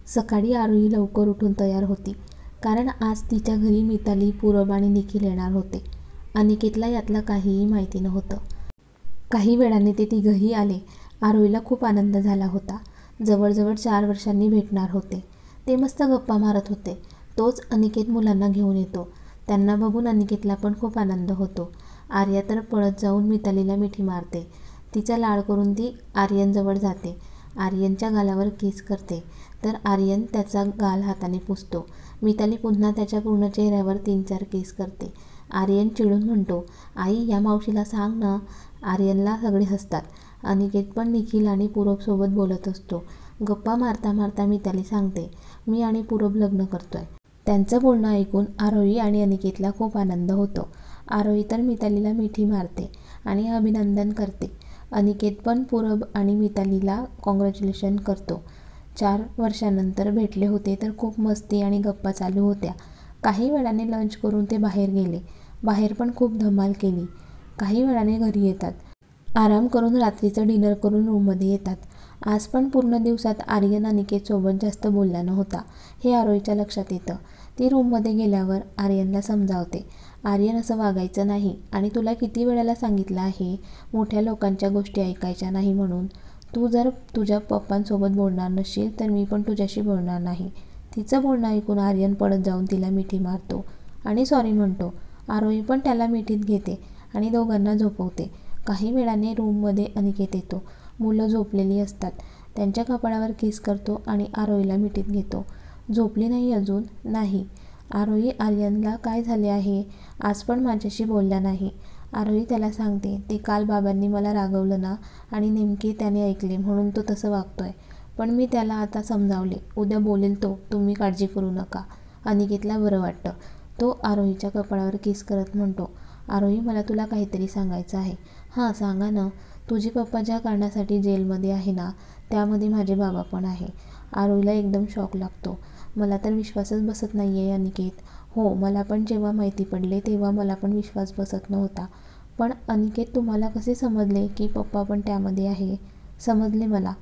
सकाळी आरोही लवकर उठून तयार होती, कारण आज तिच्या घरी मिताली, पूरब आणि निखिल येणार होते. अनिकेतला यातलं काहीही माहिती नव्हतं. काही वेळाने ते तिघंही आले. आरोहीला खूप आनंद झाला होता. जवळजवळ 4 वर्षांनी भेटणार होते. ते मस्त गप्पा मारत होते. तोच अनिकेत मुलांना घेऊन येतो. त्यांना बघून अनिकेतला पण खूप आनंद होतो. आर्या तर पळत जाऊन मितालीला मिठी मारते. तिचा लाड करून ती आर्यनजवळ जाते. आर्यनच्या गालावर किस करते, तर आर्यन त्याचा गाल हाताने पुसतो. मिताली पुन्हा त्याच्या पूर्ण चेहऱ्यावर 3-4 किस करते. आर्यन चिडून म्हणतो, आई या मावशीला सांग ना. आर्यनला सगळे हसतात. अनिकेत पण निखिल आणि पूरबसोबत बोलत असतो. गप्पा मारता मारता मिताली सांगते, मी आणि पूरब लग्न करतोय. त्यांचं बोलणं ऐकून आरोही आणि अनिकेतला खूप आनंद होतो. आरोही तर मितालीला मिठी मारते आणि अभिनंदन करते. अनिकेत पण पूरब आणि मितालीला कॉंग्रॅच्युलेशन करतो. 4 वर्षांनंतर भेटले होते तर खूप मस्ती आणि गप्पा चालू होत्या. काही वेळाने लंच करून ते बाहेर गेले. बाहेर पण खूप धमाल केली. काही वेळाने घरी येतात. आराम करून रात्रीचं डिनर करून रूममध्ये येतात. आज पण पूर्ण दिवसात आर्यन अनिकेतसोबत जास्त बोलला नव्हता, हे आरोहीच्या लक्षात येतं. ती रूममध्ये गेल्यावर आर्यनला समजावते, आर्यन असं वागायचं नाही आणि तुला किती वेळेला सांगितलं आहे मोठ्या लोकांच्या गोष्टी ऐकायच्या नाही म्हणून. तू जर तुझ्या पप्पांसोबत बोलणार नसशील तर मी पण तुझ्याशी बोलणार नाही. तिचं बोलणं ऐकून आर्यन पळत जाऊन तिला मिठी मारतो आणि सॉरी म्हणतो. आरोही पण त्याला मिठीत घेते आणि दोघांना झोपवते. काही वेळाने रूममध्ये अनिकेत येतो. मुलं झोपलेली असतात. त्यांच्या कपाळावर किस करतो आणि आरोहीला मिठीत घेतो. झोपली नाही अजून? नाही. आरोही आर्यनला काय झाले आहे? आज पण माझ्याशी बोलला नाही. आरोही त्याला सांगते, ते काल बाबांनी मला रागवलं ना आणि नेमके त्याने ऐकले म्हणून तो तसं वागतोय. पण मी त्याला आता समजावले. उद्या बोलेल तो, तुम्ही काळजी करू नका. अनिकेतला बरं वाटतं. तो आरोहीच्या कपाळावर किस करत म्हणतो, आरोही मला तुला काहीतरी सांगायचं आहे. हां सांगा ना. तुझे पप्पा ज्या कारणासाठी जेलमध्ये आहे ना, त्यामध्ये माझे बाबा पण आहे. आरोहीला एकदम शॉक लागतो. मला तर विश्वासच बसत नाही आहे अनिकेत. हो मला पण जेव्हा माहिती पडले तेव्हा मला पण विश्वास बसत नव्हता. पण अनिकेत तुम्हाला कसे समजले की पप्पा पण त्यामध्ये आहे? समजले मला.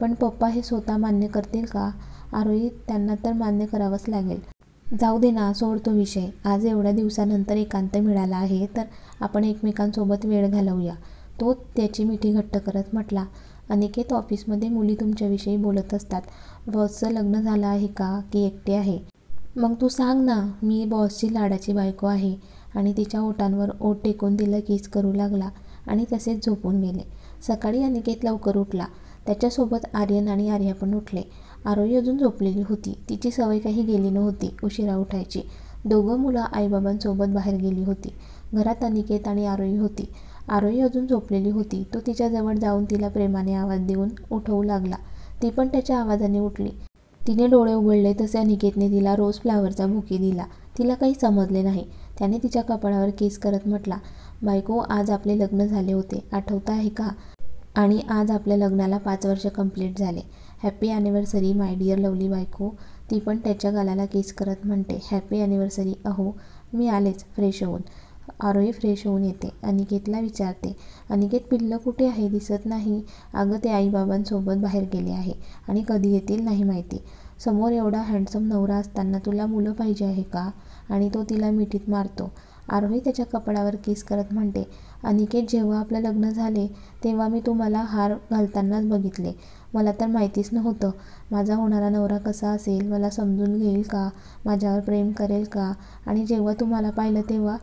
पण पप्पा हे स्वतः मान्य करतील का? आरोही त्यांना तर मान्य करावंच लागेल. जाऊ दे ना, सोड तो विषय. आज एवढ्या दिवसानंतर एकांत मिळाला आहे तर आपण एकमेकांसोबत वेळ घालवूया. तो त्याची मिठी घट्ट करत म्हटला. अनिकेत ऑफिसमध्ये मुली तुमच्याविषयी बोलत असतात. बॉसचं लग्न झालं आहे का की एकटे आहे? मग तू सांग ना. मी बॉसची लाडाची बायको आहे. आणि तिच्या ओठांवर ओठ टेकून तिला किस करू लागला आणि तसेच झोपून गेले. सकाळी अनिकेत लवकर उठला. त्याच्यासोबत आर्यन आणि आर्या पण उठले. आरोही अजून झोपलेली होती. तिची सवय काही गेली नव्हती उशिरा उठायची. दोघं मुलं आईबाबांसोबत बाहेर गेली होती. घरात अनिकेत आणि आरोही होती. आरोही अजून झोपलेली होती. तो तिच्याजवळ जाऊन तिला प्रेमाने आवाज देऊन उठवू लागला. ती पण त्याच्या आवाजाने उठली. तिने डोळे उघडले तसे अनिकेतने तिला रोज फ्लावरचा बुके दिला. तिला काही समजले नाही. त्याने तिच्या कपाळावर किस करत म्हटला, बायको आज आपले लग्न झाले होते, आठवतं आहे का? आणि आज आपल्या लग्नाला 5 वर्ष कंप्लीट झाले. Happy anniversary my dear lovely बायको. ती पण त्याच्या गालाला किस करत म्हणते, हॅपी ॲनिव्हर्सरी. अहो मी आलेच फ्रेश होऊन. आरोही फ्रेश होऊन येते. अनिकेतला विचारते, अनिकेत पिल्लं कुठे आहे? दिसत नाही. अगं ते आईबाबांसोबत बाहेर गेले आहे आणि कधी येतील नाही माहिती. समोर एवढा हँडसम नवरा असताना तुला मुलं पाहिजे आहे का? आणि तो तिला मिठीत मारतो. आरोही त्याच्या कपाळावर किस करत म्हणते, अनिकेत जेव्हा आपलं लग्न झाले तेव्हा मी तुम्हाला हार घालतानाच बघितले. मला तर माहितीच नव्हतं माझा होणारा नवरा कसा असेल, मला समजून घेईल का, माझ्यावर प्रेम करेल का. आणि जेव्हा तुम्हाला पाहिलं तेव्हा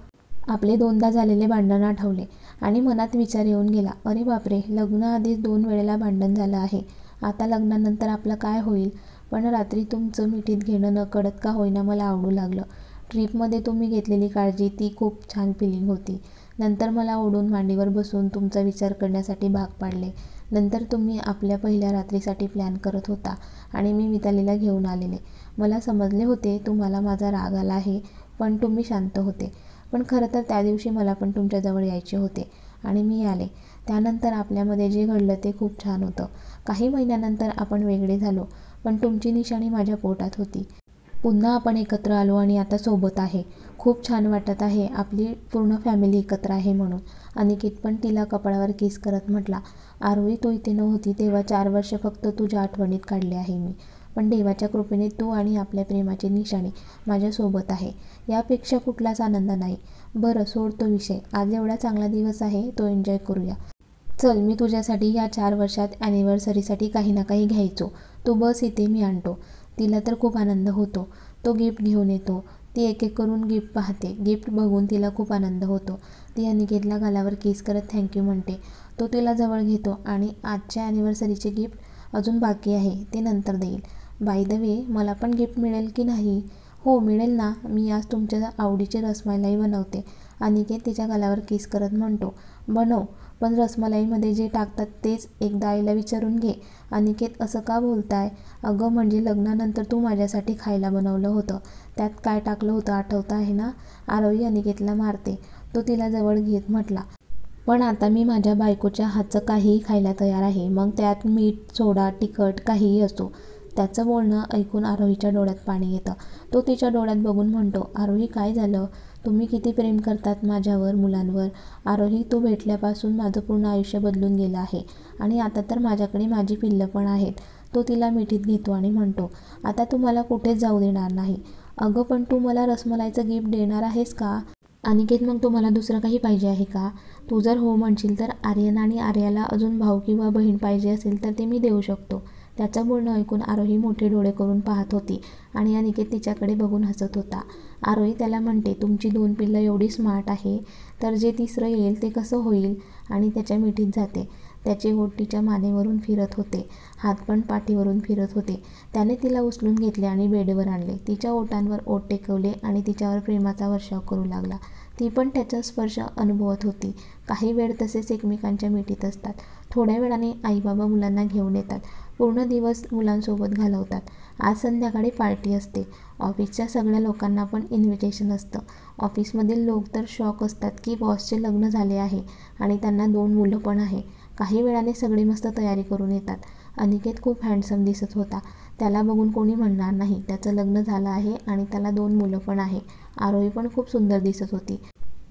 आपले 2दा झालेले भांडण आठवले आणि मनात विचार येऊन गेला, अरे बापरे, लग्नाआधीच 2 वेळेला भांडण झालं आहे. आता लग्नानंतर आपलं काय होईल? पण रात्री तुमचं मिठीत घेणं नकळत का होईना मला आवडू लागलं. ट्रीपमध्ये तुम्ही घेतलेली काळजी ती खूप छान फिलिंग होती. नंतर मला ओढून मांडीवर बसून तुमचा विचार करण्यासाठी भाग पाडले. नंतर तुम्ही आपल्या पहिल्या रात्रीसाठी प्लॅन करत होता आणि मी मितालीला घेऊन आलेले. मला समजले होते तुम्हाला माझा राग आला आहे, पण तुम्ही शांत होते. पण खरं तर त्या दिवशी मला पण तुमच्याजवळ यायचे होते आणि मी आले. त्यानंतर आपल्यामध्ये जे घडलं ते खूप छान होतं. काही महिन्यानंतर आपण वेगळे झालो, पण तुमची निशाणी माझ्या पोटात होती. पुन्हा आपण एकत्र आलो आणि आता सोबत आहे. खूप छान वाटत आहे. आपली पूर्ण फॅमिली एकत्र आहे म्हणून. अनिकेत पण तिला कपाळावर किस करत म्हटला, आरोही तू इथे नव्हती तेव्हा 4 वर्ष फक्त तुझ्या आठवणीत काढले आहे मी. पण देवाच्या कृपेने तू आणि आपल्या प्रेमाची निशाणी माझ्यासोबत आहे, यापेक्षा कुठलाच आनंद नाही. बरं सोड तो विषय, आज एवढा चांगला दिवस आहे, तो एन्जॉय करूया. चल, मी तुझ्यासाठी या 4 वर्षात ॲनिव्हर्सरीसाठी काही ना काही घ्यायचो. तू बस इथे, मी आणतो. तिला तर खूप आनंद होतो. तो गिफ्ट घेऊन येतो. ती एक एक करून गिफ्ट पाहते. गिफ्ट बघून तिला खूप आनंद होतो. ती अनिकेतला गालावर किस करत थँक्यू म्हणते. तो तिला जवळ घेतो आणि आजच्या ॲनिव्हर्सरीचे गिफ्ट अजून बाकी आहे, ते नंतर देईल. बाय द वे, मला पण गिफ्ट मिळेल की नाही? हो मिळेल ना, मी आज तुमच्या आवडीची रसमलाई बनवते. अनिकेत तिच्या गालावर किस करत म्हणतो. बनव, पण रसमलाईमध्ये जे टाकतात तेच एकदा आईला विचारून घे. अनिकेत असं का बोलताय? अगं म्हणजे लग्नानंतर तू माझ्यासाठी खायला बनवलं होतं, त्यात काय टाकलं होतं आठवतं आहे ना? आरोही अनिकेतला मारते. तो तिला जवळ घेत म्हटला. पण आता मी माझ्या बायकोच्या हातचं काहीही खायला तयार आहे, मग त्यात मीठ, सोडा, तिखट काहीही असो. त्याचं बोलणं ऐकून आरोहीच्या डोळ्यात पाणी येतं. तो तिच्या डोळ्यात बघून म्हणतो, आरोही काय झालं? तुम्ही किती प्रेम करतात माझ्यावर, मुलांवर. आरोही, तू भेटल्यापासून माझं पूर्ण आयुष्य बदलून गेलं आहे आणि आता तर माझ्याकडे माझी पिल्लं पण आहेत. तो तिला मिठीत घेतो आणि म्हणतो, आता तू मला कुठेच जाऊ देणार नाही. अगं पण तू मला रसमलाईचं गिफ्ट देणार आहेस का? अनिकेत, मग तुम्हाला दुसरं काही पाहिजे आहे का? तू जर हो म्हणशील तर आर्यन आणि आर्याला अजून भाऊ किंवा बहीण पाहिजे असेल तर ते मी देऊ शकतो. त्याचं बोलणं ऐकून आरोही मोठे डोळे करून पाहत होती आणि अनिकेत तिच्याकडे बघून हसत होता. आरोही त्याला म्हणते, तुमची 2 पिल्लं एवढी स्मार्ट आहे, तर जे तिसरं येईल ते कसं होईल? आणि त्याच्या मिठीत जाते. त्याचे ओठ तिच्या मानेवरून फिरत होते, हात पण पाठीवरून फिरत होते. त्याने तिला उचलून घेतले आणि बेडवर आणले. तिच्या ओठांवर ओठ टेकवले आणि तिच्यावर प्रेमाचा वर्षाव करू लागला. ती पण त्याचा स्पर्श अनुभवत होती. काही वेळ तसेच एकमेकांच्या मिठीत असतात. थोड्या वेळाने आईबाबा मुलांना घेऊन येतात. पूर्ण दिवस मुलांसोबत घालवतात. आज संध्याकाळी पार्टी असते. ऑफिसच्या सगळ्या लोकांना पण इन्व्हिटेशन असतं. ऑफिसमधील लोक तर शॉक असतात की बॉसचे लग्न झाले आहे आणि त्यांना 2 मुलं पण आहे. काही वेळाने सगळे मस्त तयारी करून येतात. अनिकेत खूप हँडसम दिसत होता. त्याला बघून कोणी म्हणणार नाही त्याचं लग्न झालं आहे आणि त्याला 2 मुलं पण आहे. आरोही पण खूप सुंदर दिसत होती.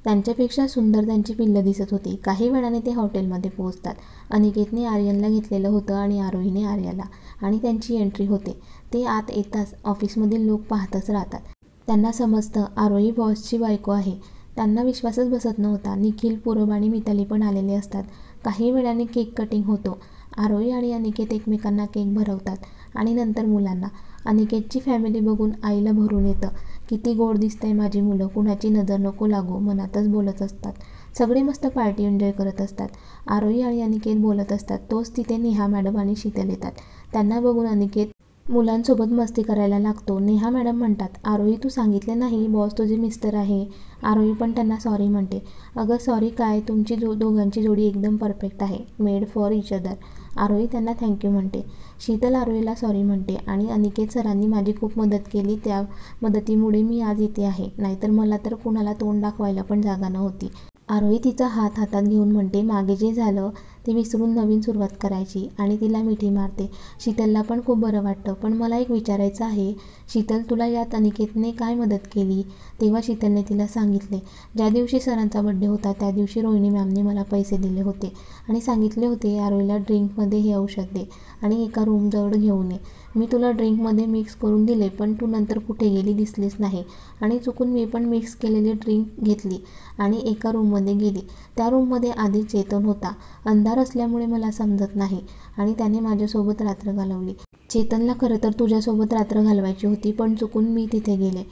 त्यांच्यापेक्षा सुंदर त्यांची पिल्लं दिसत होती. काही वेळाने ते हॉटेलमध्ये पोहोचतात. अनिकेतने आर्यनला घेतलेलं होतं आणि आरोहीने आर्याला, आणि त्यांची एंट्री होते. ते आत येताच ऑफिसमधील लोक पाहतच राहतात. त्यांना समजतं आरोही बॉसची बायको आहे. त्यांना विश्वासच बसत नव्हता. निखिल, पूरब आणि मिताली पण आलेले असतात. काही वेळाने केक कटिंग होतो. आरोही आणि अनिकेत एकमेकांना केक भरवतात आणि नंतर मुलांना. अनिकेतची फॅमिली बघून आईला भरून येतं. किती गोड दिसतंय माझी मुलं, कुणाची नजर नको लागो, मनातच बोलत असतात. सगळे मस्त पार्टी एन्जॉय करत असतात. आरोही आणि अनिकेत बोलत असतात. तोच तिथे नेहा मॅडम आणि शीतल येतात. त्यांना बघून अनिकेत मुलांसोबत मस्ती करायला लागतो. नेहा मॅडम म्हणतात, आरोही तू सांगितले नाही बॉस तुझे मिस्टर आहे. आरोही पण त्यांना सॉरी म्हणते. अगं सॉरी काय, तुमची दोघांची जोडी एकदम परफेक्ट आहे, मेड फॉर इच अदर. आरोही त्यांना थँक्यू म्हणते. शीतल आरोहीला सॉरी म्हणते आणि अनिकेत सरांनी माझी खूप मदत केली, त्या मदतीमुळे मी आज इथे आहे, नाहीतर मला तर कुणाला तोंड दाखवायला पण जागा नव्हती. आरोही तिचा हात हातात घेऊन म्हणते, मागे जे झालं ते विसरून नवीन सुरुवात करायची, आणि तिला मिठी मारते. शीतलला पण खूप बरं वाटतं. पण मला एक विचारायचं आहे, शीतल तुला यात अनिकेतने काय मदत केली? तेव्हा शीतलने तिला सांगितले, ज्या दिवशी सरांचा बड्डे होता त्या दिवशी रोहिणी मॅमने मला पैसे दिले होते आणि सांगितले होते आरोहीला ड्रिंकमध्ये हे औषध दे आणि एका रूमजवळ घेऊन ये. मी तुला ड्रिंकमध्ये मिक्स करून दिले, पण तू नंतर कुठे गेली दिसलीच नाही आणि चुकून मी पण मिक्स केलेली ड्रिंक घेतली आणि एका रूममध्ये गेली. त्या रूममध्ये आधी चेतन होता. अंधार असल्यामुळे मला समजत नाही आणि त्याने माझ्यासोबत रात्र घालवली. चेतनला खरं तर तुझ्यासोबत रात्र घालवायची होती, पण चुकून मी तिथे गेले.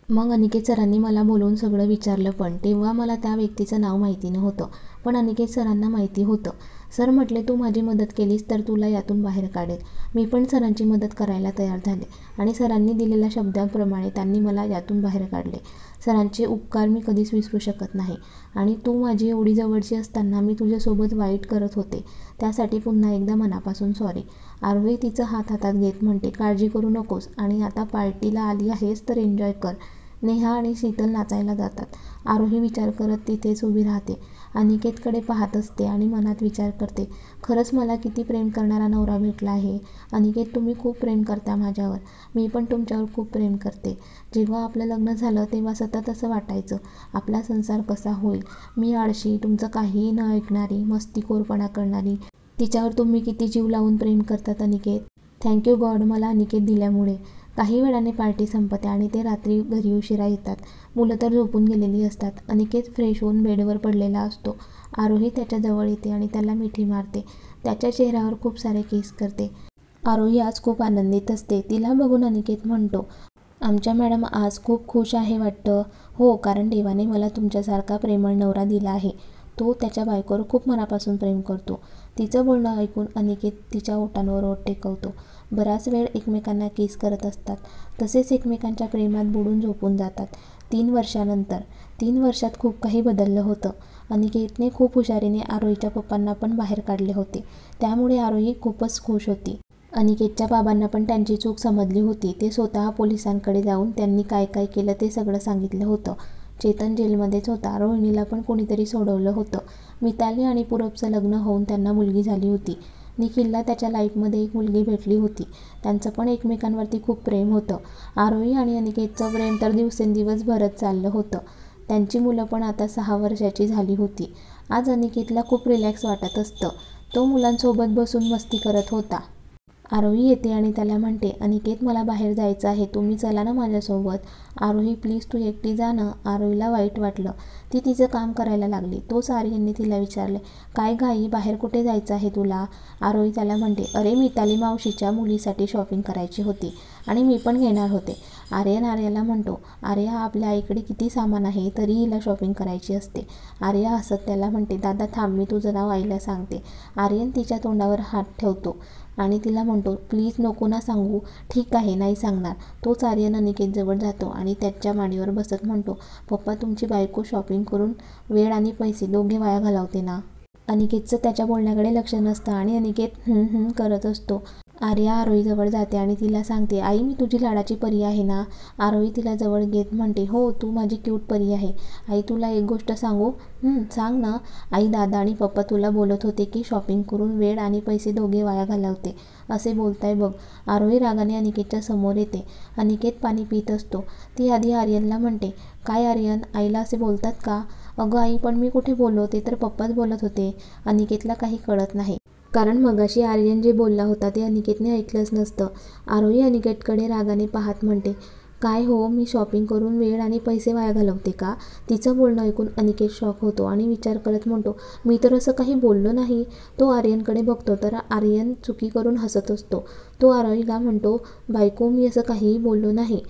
मग अनिकेत सरांनी मला बोलवून सगळं विचारलं, पण तेव्हा मला त्या व्यक्तीचं नाव माहिती नव्हतं. पण अनिकेत सरांना माहिती होतं. सर म्हटले, तू माझी मदत केलीस तर तुला यातून बाहेर काढेल. मी पण सरांची मदत करायला तयार झाले आणि सरांनी दिलेल्या शब्दाप्रमाणे त्यांनी मला यातून बाहेर काढले. सरांचे उपकार मी कधीच विसरू शकत नाही आणि तू माझी एवढी जवळची असताना मी तुझ्यासोबत वाईट करत होते, त्यासाठी पुन्हा एकदा मनापासून सॉरी. आरोही तिचं हात हातात घेत म्हणते, काळजी करू नकोस आणि आता पार्टीला आली आहेस तर एन्जॉय कर. नेहा आणि शीतल नाचायला जातात. आरोही विचार करत तिथेच उभी राहते. अनिकेतकडे पाहत असते आणि मनात विचार करते, खरंच मला किती प्रेम करणारा नवरा भेटला आहे. अनिकेत, तुम्ही खूप प्रेम करता माझ्यावर. मी पण तुमच्यावर खूप प्रेम करते. जेव्हा आपलं लग्न झालं तेव्हा सतत असं वाटायचं आपला संसार कसा होईल. मी आळशी, तुमचं काहीही न ऐकणारी, मस्तीखोरपणा करणारी. तिच्यावर तुम्ही किती जीव लावून प्रेम करतात अनिकेत. थँक्यू गॉड मला अनिकेत दिल्यामुळे. काही वेळाने पार्टी संपते आणि ते रात्री घरी उशिरा येतात. मुलं तर झोपून गेलेली असतात. अनिकेत फ्रेश होऊन बेडवर पडलेला असतो. आरोही त्याच्या जवळ येते आणि त्याला मिठी मारते. त्याच्या चेहऱ्यावर खूप सारे किस करते. आरोही आज खूप आनंदित असते. तिला बघून अनिकेत म्हणतो, आमच्या मॅडम आज खूप खुश आहे वाटतं. हो, कारण देवाने मला तुमच्यासारखा प्रेमळ नवरा दिला आहे. तो त्याच्या बायकोवर खूप मनापासून प्रेम करतो. तिचं बोलणं ऐकून अनिकेत तिच्या ओठांवर ओठ टेकवतो. बराच वेळ एकमेकांना किस करत असतात. तसेच एकमेकांच्या प्रेमात बुडून झोपून जातात. 3 वर्षानंतर. 3 वर्षात खूप काही बदललं होतं. अनिकेतने खूप हुशारीने आरोहीच्या पप्पांना पण बाहेर काढले होते. त्यामुळे आरोही खूपच खुश होती. अनिकेतच्या बाबांना पण त्यांची चूक समजली होती. ते स्वतः पोलिसांकडे जाऊन त्यांनी काय काय केलं ते सगळं सांगितलं होतं. चेतन जेलमध्येच होता. रोहिणीला पण कोणीतरी सोडवलं होतं. मिताली आणि पूरबचं लग्न होऊन त्यांना मुलगी झाली होती. निखिलला त्याच्या लाईफमध्ये एक मुलगी भेटली होती. त्यांचं पण एकमेकांवरती खूप प्रेम होतं. आरोही आणि अनिकेतचं प्रेम तर दिवसेंदिवस भरत चाललं होतं. त्यांची मुलं पण आता 6 वर्षाची झाली होती. आज अनिकेतला खूप रिलॅक्स वाटत असतं. तो मुलांसोबत बसून मस्ती करत होता. आरोही येते आणि त्याला म्हणते, अनिकेत मला बाहेर जायचं आहे, तुम्ही चला ना माझ्यासोबत. आरोही प्लीज तू एकटी जा ना. आरोहीला वाईट वाटलं. ती तिचं काम करायला लागली. तोच आर्यनने तिला विचारले, काय घाई, बाहेर कुठे जायचं आहे तुला? आरोही त्याला म्हणते, अरे मिताली मावशीच्या मुलीसाठी शॉपिंग करायची होती आणि मी पण घेणार होते. आर्यन आर्याला म्हणतो, आर्या आपल्या आईकडे किती सामान आहे तरी हिला शॉपिंग करायची असते. आर्या हसत त्याला म्हणते, दादा थांब, मी तुझं नाव आईला सांगते. आर्यन तिच्या तोंडावर हात ठेवतो आणि तिला म्हणतो, प्लीज नको ना सांगू. ठीक आहे, नाही सांगणार. तोच आर्यन अनिकेतजवळ जातो आणि त्याच्या मांडीवर बसत म्हणतो, पप्पा तुमची बायको शॉपिंग करून वेळ आणि पैसे दोघे वाया घालवते ना. अनिकेतचं त्याच्या बोलण्याकडे लक्ष नसतं आणि अनिकेत करत असतो. आर्या आरोहीजवळ जाते आणि तिला सांगते, आई मी तुझी लाडाची परी आहे ना. आरोही तिला जवळ घेत म्हणते, हो तू माझी क्यूट परी आहे. आई तुला एक गोष्ट सांगू? सांग ना. आई दादा आणि पप्पा तुला बोलत होते की शॉपिंग करून वेळ आणि पैसे दोघे वाया घालवते असे बोलताय बघ. आरोही रागाने अनिकेतच्या समोर येते. अनिकेत पाणी पित असतो. ती आधी आर्यनला म्हणते, काय आर्यन, आईला असे बोलतात का? अगं आई पण मी कुठे बोललो, ते तर पप्पाच बोलत होते. अनिकेतला काही कळत नाही. कारण मगाशी आर्यन जे बोलला होता ते अनिकेतने ऐकलंच नसतं. आरोही अनिकेतकडे रागाने पाहत म्हणते, काय हो, मी शॉपिंग करून वेळ आणि पैसे वाया घालवते का? तिचं बोलणं ऐकून अनिकेत शॉक होतो आणि विचार करत म्हणतो, मी तर असं काही बोललो नाही. तो आर्यनकडे बघतो तर आर्यन चुकी करून हसत असतो. तो आरोहीला म्हणतो, बायको मी असं काहीही बोललो नाही.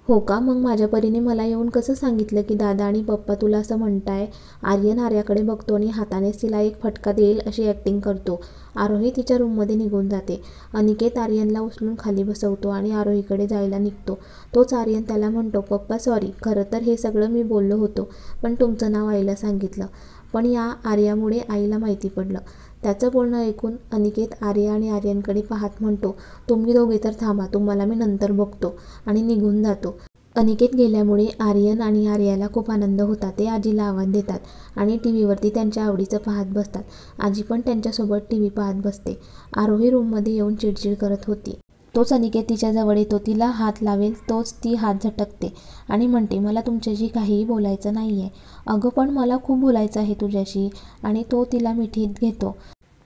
हो का, मग माझ्या परीने मला येऊन कसं सांगितलं की दादा आणि पप्पा तुला असं म्हणताय? आर्यन आर्याकडे बघतो आणि हातानेच तिला एक फटका देईल अशी ॲक्टिंग करतो. आरोही तिच्या रूममध्ये निघून जाते. अनिकेत आर्यनला उचलून खाली बसवतो आणि आरोहीकडे जायला निघतो. तोच आर्यन त्याला म्हणतो, पप्पा सॉरी, खरं तर हे सगळं मी बोललो होतो पण तुमचं नाव आईला सांगितलं. पण या आर्यामुळे आईला माहिती पडलं. त्याचं बोलणं ऐकून अनिकेत आर्या आणि आर्यनकडे पाहत म्हणतो, तुम्ही दोघे तर थांबा, तुम्हाला मी नंतर बघतो, आणि निघून जातो. अनिकेत गेल्यामुळे आर्यन आणि आर्याला खूप आनंद होता. ते आजीला आवाज देतात आणि टीव्हीवरती त्यांच्या आवडीचं पाहत बसतात. आजी पण त्यांच्यासोबत टीव्ही पाहत बसते. आरोही रूममध्ये येऊन चिडचिड करत होती. तोच अनिकेत तिच्याजवळ येतो. तिला हात लावेल तोच ती हात झटकते आणि म्हणते, मला तुमच्याशी काहीही बोलायचं नाही आहे. अगं पण मला खूप बोलायचं आहे तुझ्याशी. आणि तो तिला मिठीत घेतो.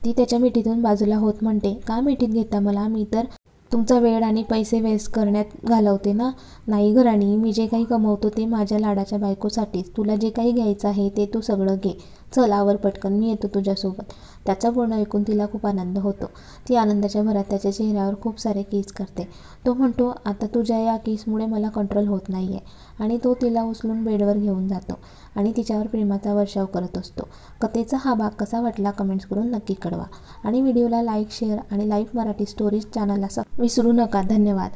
ती त्याच्या मिठीतून बाजूला होत म्हणते, का मिठीत घेता मला? मी तर तुमचा वेळ आणि पैसे वेस्ट करण्यात घालवते ना. नाही ग राणी, मी जे काही कमवतो ते माझ्या लाडाच्या बायकोसाठीच. तुला जे काही घ्यायचं आहे ते तू सगळं घे. चल आवर पटकन, मी येतो तुझ्यासोबत. त्याचं बोलणं ऐकून तिला खूप आनंद होतो. ती आनंदाच्या भरात त्याच्या चेहऱ्यावर खूप सारे किस करते. तो म्हणतो, आता तुझ्या या किसमुळे मला कंट्रोल होत नाही आहे. आणि तो तिला उचलून बेडवर घेऊन जातो आणि तिच्यावर प्रेमाचा वर्षाव करत असतो. कथेचा हा भाग कसा वाटला कमेंट्स करून नक्की कळवा. आणि व्हिडिओला लाईक, शेअर आणि लाईव्ह मराठी स्टोरीज चॅनलला विसरू नका. धन्यवाद.